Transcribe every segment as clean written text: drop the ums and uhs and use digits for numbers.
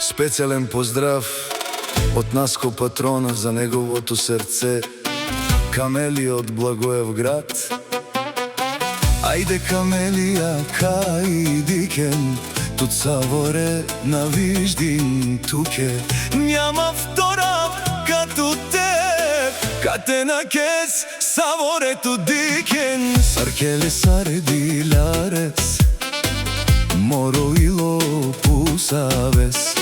Специјален поздрав од нас ко патрона за неговото срце, Камелија од Благоевград. Ајде Камелија, кај дикен, тут саворе на виждин туке. Няма втора като теб, кате на кес, саворето дикен. Саркеле саредиларес, мороило пусавес.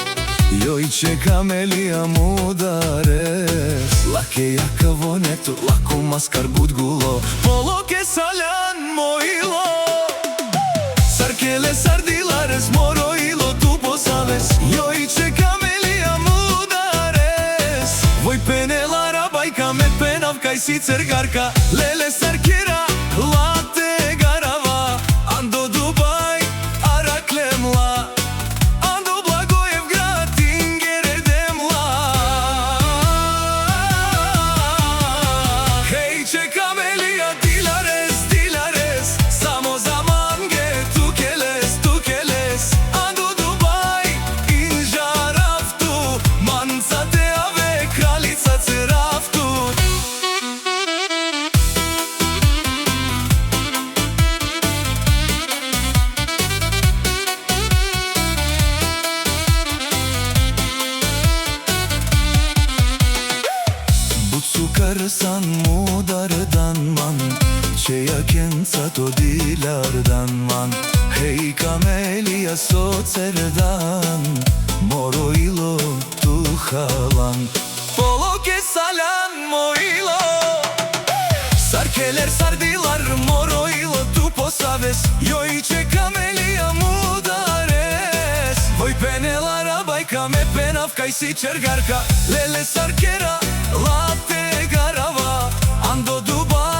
Јојче Камелија мударес, лаке јака вонето, лако маскар будгуло, полоке салјан моило. Саркеле сардиларес, мороило ту посавес. Јојче Камелија мударес, вој пенела рабајка ме пенавка и си цергарка. Леле саркера, лате гарава, андо Дубај, араклемла. Karsan mudardan man, çeya kensa to dilardan man. Hey Kamelија socerdan, moroilo tu halan. Poloke saljan moilo, sarkeler sardilar, moroilo tu posavez. Јојче Камелија mudares, voј penela rabajka me penavka i si čergarka. Lele sarkera, late garava, ando Dubaj.